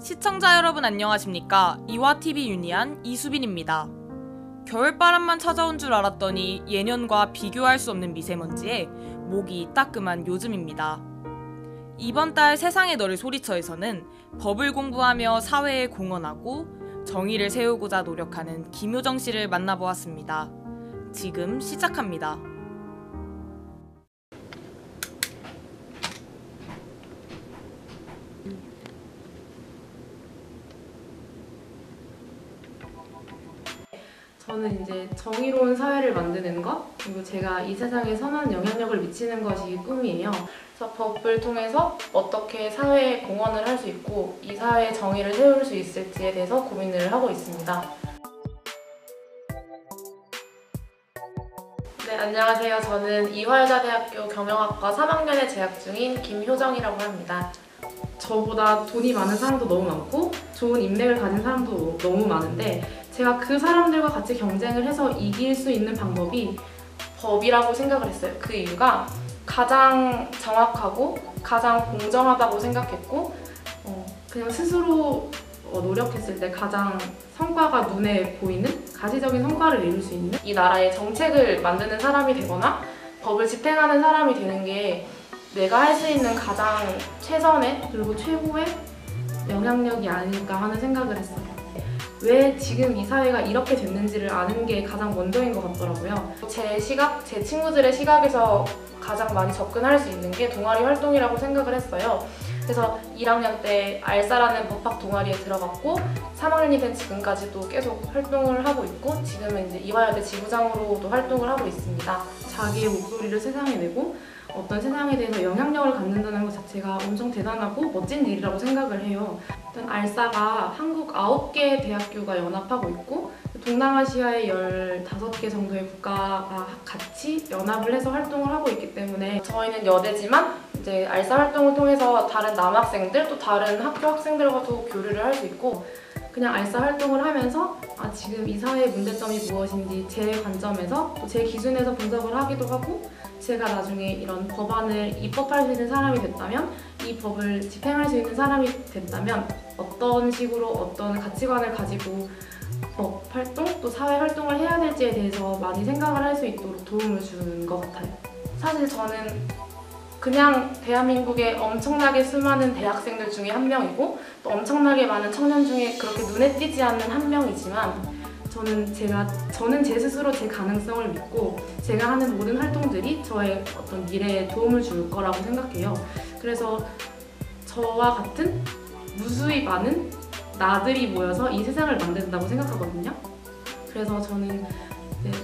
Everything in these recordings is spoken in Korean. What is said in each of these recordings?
시청자 여러분 안녕하십니까? 이화TV 유니한 이수빈입니다. 겨울바람만 찾아온 줄 알았더니 예년과 비교할 수 없는 미세먼지에 목이 따끔한 요즘입니다. 이번 달 세상의 너를 소리쳐에서는 법을 공부하며 사회에 공헌하고 정의를 세우고자 노력하는 김효정 씨를 만나보았습니다. 지금 시작합니다. 저는 이제 정의로운 사회를 만드는 것, 그리고 제가 이 세상에 선한 영향력을 미치는 것이 꿈이에요. 그래서 법을 통해서 어떻게 사회에 공헌을 할 수 있고 이 사회의 정의를 세울 수 있을지에 대해서 고민을 하고 있습니다. 네, 안녕하세요. 저는 이화여자대학교 경영학과 3학년에 재학 중인 김효정이라고 합니다. 저보다 돈이 많은 사람도 너무 많고 좋은 인맥을 가진 사람도 너무 많은데 제가 그 사람들과 같이 경쟁을 해서 이길 수 있는 방법이 법이라고 생각을 했어요. 그 이유가 가장 정확하고 가장 공정하다고 생각했고 그냥 스스로 노력했을 때 가장 성과가 눈에 보이는 가시적인 성과를 이룰 수 있는 이 나라의 정책을 만드는 사람이 되거나 법을 집행하는 사람이 되는 게 내가 할 수 있는 가장 최선의 그리고 최고의 영향력이 아닐까 하는 생각을 했어요. 왜 지금 이 사회가 이렇게 됐는지를 아는 게 가장 먼저인 것 같더라고요. 제 시각, 제 친구들의 시각에서 가장 많이 접근할 수 있는 게 동아리 활동이라고 생각을 했어요. 그래서 1학년 때 알사라는 법학 동아리에 들어갔고 3학년이 된 지금까지도 계속 활동을 하고 있고 지금은 이제 이화여대 지부장으로도 활동을 하고 있습니다. 자기의 목소리를 세상에 내고 어떤 세상에 대해서 영향력을 갖는다는 것 자체가 엄청 대단하고 멋진 일이라고 생각을 해요. 일단 알사가 한국 9개 대학교가 연합하고 있고 동남아시아의 15개 정도의 국가가 같이 연합을 해서 활동을 하고 있기 때문에 저희는 여대지만 이제 알사 활동을 통해서 다른 남학생들 또 다른 학교 학생들과도 교류를 할 수 있고 그냥 알사 활동을 하면서 지금 이 사회의 문제점이 무엇인지 제 관점에서 또 제 기준에서 분석을 하기도 하고 제가 나중에 이런 법안을 입법할 수 있는 사람이 됐다면 이 법을 집행할 수 있는 사람이 됐다면 어떤 식으로 어떤 가치관을 가지고 법 활동 또 사회 활동을 해야 될지에 대해서 많이 생각을 할 수 있도록 도움을 주는 것 같아요. 사실 저는 그냥 대한민국의 엄청나게 수많은 대학생들 중에 한 명이고 또 엄청나게 많은 청년 중에 그렇게 눈에 띄지 않는 한 명이지만 저는 제 스스로 제 가능성을 믿고 제가 하는 모든 활동들이 저의 어떤 미래에 도움을 줄 거라고 생각해요. 그래서 저와 같은 무수히 많은 나들이 모여서 이 세상을 만든다고 생각하거든요. 그래서 저는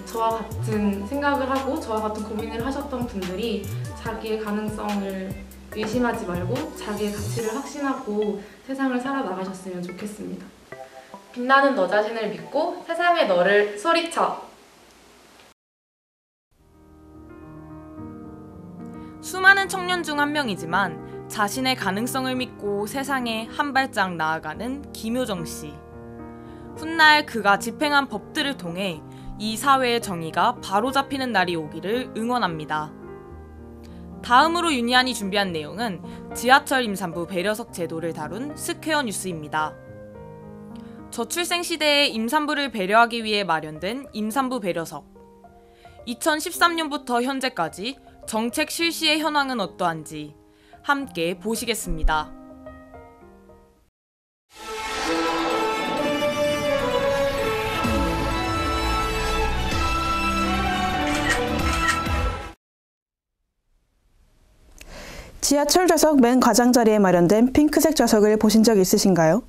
저와 같은 생각을 하고 저와 같은 고민을 하셨던 분들이 자기의 가능성을 의심하지 말고 자기의 가치를 확신하고 세상을 살아나가셨으면 좋겠습니다. 빛나는 너 자신을 믿고 세상의 너를 소리쳐. 수많은 청년 중 한 명이지만 자신의 가능성을 믿고 세상에 한 발짝 나아가는 김효정 씨. 훗날 그가 집행한 법들을 통해 이 사회의 정의가 바로잡히는 날이 오기를 응원합니다. 다음으로 유니한이 준비한 내용은 지하철 임산부 배려석 제도를 다룬 스퀘어 뉴스입니다. 저출생 시대의 임산부를 배려하기 위해 마련된 임산부 배려석. 2013년부터 현재까지 정책 실시의 현황은 어떠한지 함께 보시겠습니다. 지하철 좌석 맨 가장자리에 마련된 핑크색 좌석을 보신 적 있으신가요?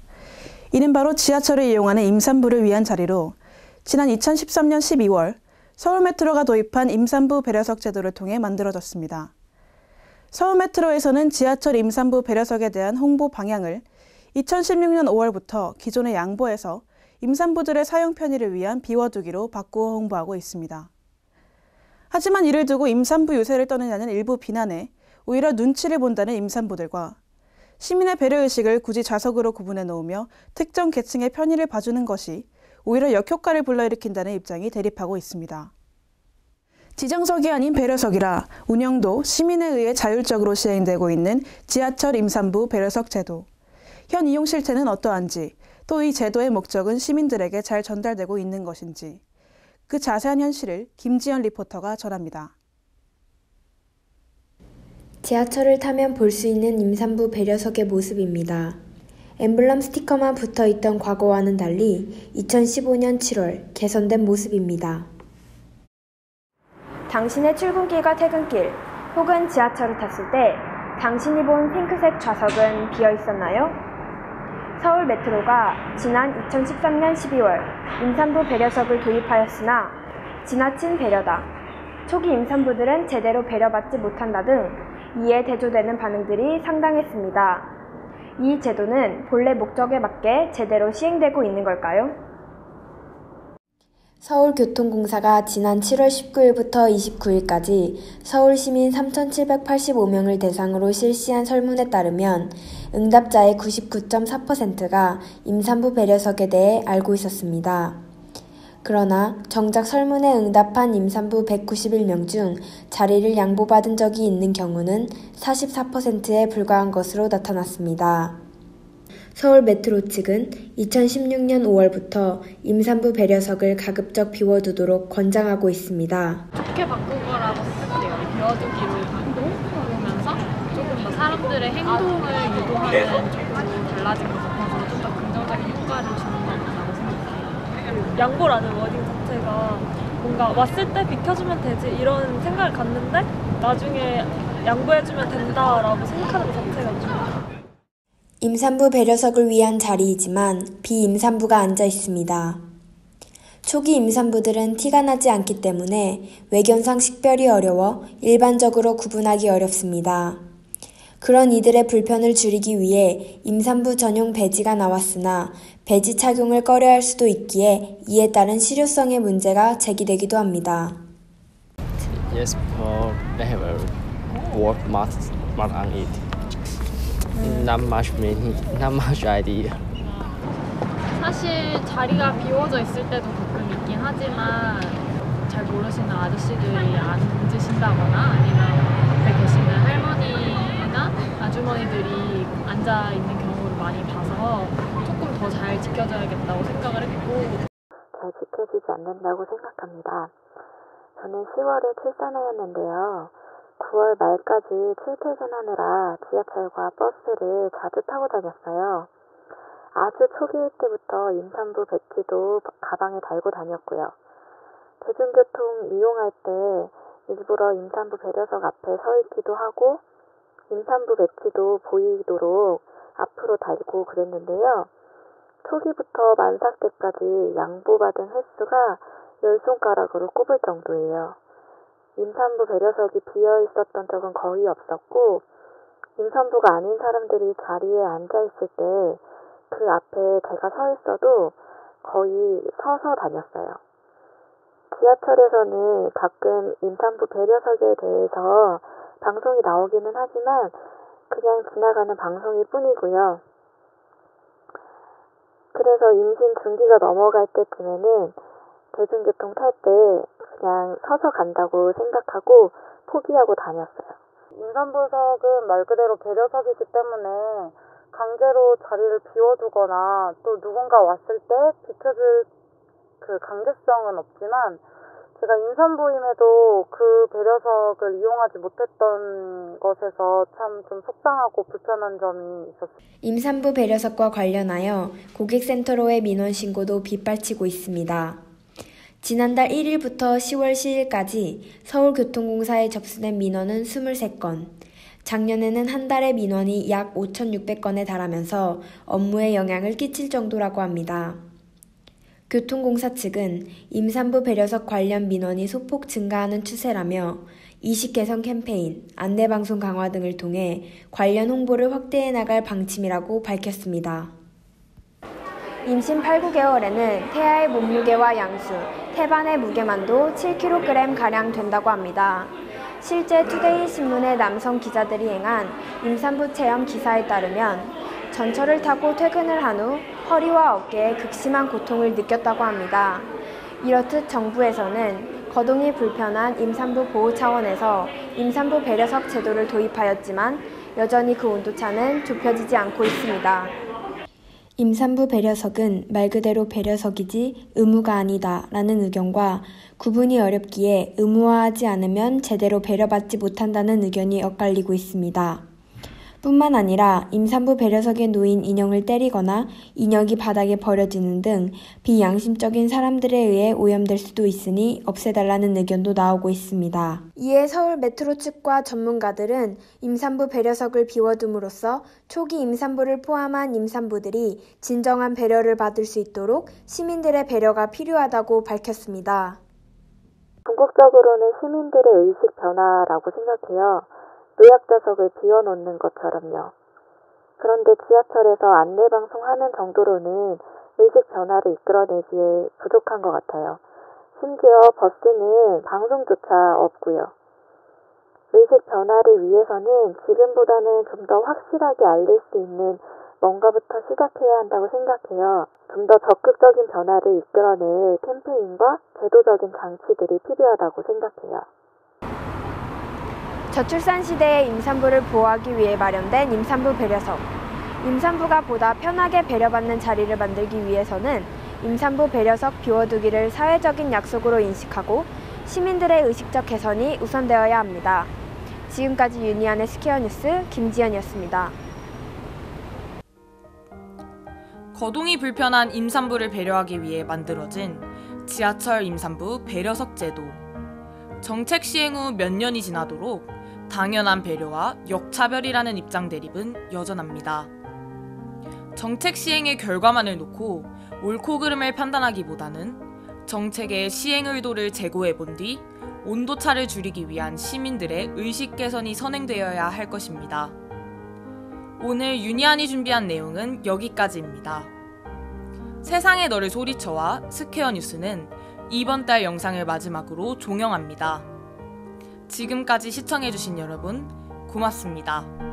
이는 바로 지하철을 이용하는 임산부를 위한 자리로 지난 2013년 12월 서울메트로가 도입한 임산부 배려석 제도를 통해 만들어졌습니다. 서울메트로에서는 지하철 임산부 배려석에 대한 홍보 방향을 2016년 5월부터 기존의 양보에서 임산부들의 사용 편의를 위한 비워두기로 바꾸어 홍보하고 있습니다. 하지만 이를 두고 임산부 유세를 떠느냐는 일부 비난에 오히려 눈치를 본다는 임산부들과 시민의 배려의식을 굳이 좌석으로 구분해 놓으며 특정 계층의 편의를 봐주는 것이 오히려 역효과를 불러일으킨다는 입장이 대립하고 있습니다. 지정석이 아닌 배려석이라 운영도 시민에 의해 자율적으로 시행되고 있는 지하철 임산부 배려석 제도. 현 이용 실태는 어떠한지, 또 이 제도의 목적은 시민들에게 잘 전달되고 있는 것인지, 그 자세한 현실을 김지연 리포터가 전합니다. 지하철을 타면 볼 수 있는 임산부 배려석의 모습입니다. 엠블럼 스티커만 붙어있던 과거와는 달리 2015년 7월 개선된 모습입니다. 당신의 출근길과 퇴근길 혹은 지하철을 탔을 때 당신이 본 핑크색 좌석은 비어 있었나요? 서울 메트로가 지난 2013년 12월 임산부 배려석을 도입하였으나 지나친 배려다, 초기 임산부들은 제대로 배려받지 못한다 등 이에 대조되는 반응들이 상당했습니다. 이 제도는 본래 목적에 맞게 제대로 시행되고 있는 걸까요? 서울교통공사가 지난 7월 19일부터 29일까지 서울시민 3,785명을 대상으로 실시한 설문에 따르면 응답자의 99.4%가 임산부 배려석에 대해 알고 있었습니다. 그러나 정작 설문에 응답한 임산부 191명 중 자리를 양보받은 적이 있는 경우는 44%에 불과한 것으로 나타났습니다. 서울 메트로 측은 2016년 5월부터 임산부 배려석을 가급적 비워두도록 권장하고 있습니다. 좋게 바꾸거라고 생각해요. 비워두기로 바꾸면서 조금 더 사람들의 행동을 유도하는 쪽으로 달라진 것 같아서 좀 더 긍정적인 효과를 주는 것 같다고 생각해요. 양보라는 워딩 자체가 뭔가 왔을 때 비켜주면 되지 이런 생각을 갖는데 나중에 양보해주면 된다라고 생각하는 것 자체가 좀 임산부 배려석을 위한 자리이지만 비임산부가 앉아 있습니다. 초기 임산부들은 티가 나지 않기 때문에 외견상 식별이 어려워 일반적으로 구분하기 어렵습니다. 그런 이들의 불편을 줄이기 위해 임산부 전용 배지가 나왔으나 배지 착용을 꺼려할 수도 있기에 이에 따른 실효성의 문제가 제기되기도 합니다. Yes, they have a work mask on it. Not much idea. 사실 자리가 비워져 있을 때도 가끔 있긴 하지만 잘 모르시는 아저씨들이 앉으신다거나 아니면 앞에 계시는 할머니나 아주머니들이 앉아있는 경우를 많이 봐서 조금 더 잘 지켜줘야겠다고 생각을 했고 잘 지켜지지 않는다고 생각합니다. 저는 10월에 출산하였는데요. 9월 말까지 출퇴근하느라 지하철과 버스를 자주 타고 다녔어요. 아주 초기일 때부터 임산부 배지도 가방에 달고 다녔고요. 대중교통 이용할 때 일부러 임산부 배려석 앞에 서 있기도 하고 임산부 배지도 보이도록 앞으로 달고 그랬는데요. 초기부터 만삭 때까지 양보받은 횟수가 10손가락으로 꼽을 정도예요. 임산부 배려석이 비어 있었던 적은 거의 없었고 임산부가 아닌 사람들이 자리에 앉아있을 때 그 앞에 제가 서 있어도 거의 서서 다녔어요. 지하철에서는 가끔 임산부 배려석에 대해서 방송이 나오기는 하지만 그냥 지나가는 방송일 뿐이고요. 그래서 임신 중기가 넘어갈 때쯤에는 대중교통 탈 때 그냥 서서 간다고 생각하고 포기하고 다녔어요. 임산부석은 말 그대로 배려석이기 때문에 강제로 자리를 비워두거나 또 누군가 왔을 때 비켜줄 그 강제성은 없지만 제가 임산부임에도 그 배려석을 이용하지 못했던 것에서 참 좀 속상하고 불편한 점이 있었어요. 임산부 배려석과 관련하여 고객센터로의 민원 신고도 빗발치고 있습니다. 지난달 1일부터 10월 10일까지 서울교통공사에 접수된 민원은 23건, 작년에는 한 달에 민원이 약 5,600건에 달하면서 업무에 영향을 끼칠 정도라고 합니다. 교통공사 측은 임산부 배려석 관련 민원이 소폭 증가하는 추세라며 이식 개선 캠페인, 안내방송 강화 등을 통해 관련 홍보를 확대해 나갈 방침이라고 밝혔습니다. 임신 8, 9개월에는 태아의 몸무게와 양수, 태반의 무게만도 7kg가량 된다고 합니다. 실제 투데이 신문의 남성 기자들이 행한 임산부 체험 기사에 따르면 전철을 타고 퇴근을 한 후 허리와 어깨에 극심한 고통을 느꼈다고 합니다. 이렇듯 정부에서는 거동이 불편한 임산부 보호 차원에서 임산부 배려석 제도를 도입하였지만 여전히 그 온도차는 좁혀지지 않고 있습니다. 임산부 배려석은 말 그대로 배려석이지 의무가 아니다 라는 의견과 구분이 어렵기에 의무화하지 않으면 제대로 배려받지 못한다는 의견이 엇갈리고 있습니다. 뿐만 아니라 임산부 배려석에 놓인 인형을 때리거나 인형이 바닥에 버려지는 등 비양심적인 사람들에 의해 오염될 수도 있으니 없애달라는 의견도 나오고 있습니다. 이에 서울 메트로 측과 전문가들은 임산부 배려석을 비워둠으로써 초기 임산부를 포함한 임산부들이 진정한 배려를 받을 수 있도록 시민들의 배려가 필요하다고 밝혔습니다. 궁극적으로는 시민들의 의식 변화라고 생각해요. 노약자석을 비워놓는 것처럼요. 그런데 지하철에서 안내방송하는 정도로는 의식 변화를 이끌어내기에 부족한 것 같아요. 심지어 버스는 방송조차 없고요. 의식 변화를 위해서는 지금보다는 좀 더 확실하게 알릴 수 있는 뭔가부터 시작해야 한다고 생각해요. 좀 더 적극적인 변화를 이끌어낼 캠페인과 제도적인 장치들이 필요하다고 생각해요. 저출산 시대의 임산부를 보호하기 위해 마련된 임산부 배려석. 임산부가 보다 편하게 배려받는 자리를 만들기 위해서는 임산부 배려석 비워두기를 사회적인 약속으로 인식하고 시민들의 의식적 개선이 우선되어야 합니다. 지금까지 유니안의 스퀘어 뉴스 김지연이었습니다. 거동이 불편한 임산부를 배려하기 위해 만들어진 지하철 임산부 배려석 제도. 정책 시행 후 몇 년이 지나도록 당연한 배려와 역차별이라는 입장 대립은 여전합니다. 정책 시행의 결과만을 놓고 옳고 그름을 판단하기보다는 정책의 시행 의도를 재고해본 뒤 온도차를 줄이기 위한 시민들의 의식 개선이 선행되어야 할 것입니다. 오늘 유니안이 준비한 내용은 여기까지입니다. 세상의 너를 소리쳐와 스퀘어 뉴스는 이번 달 영상을 마지막으로 종영합니다. 지금까지 시청해주신 여러분 고맙습니다.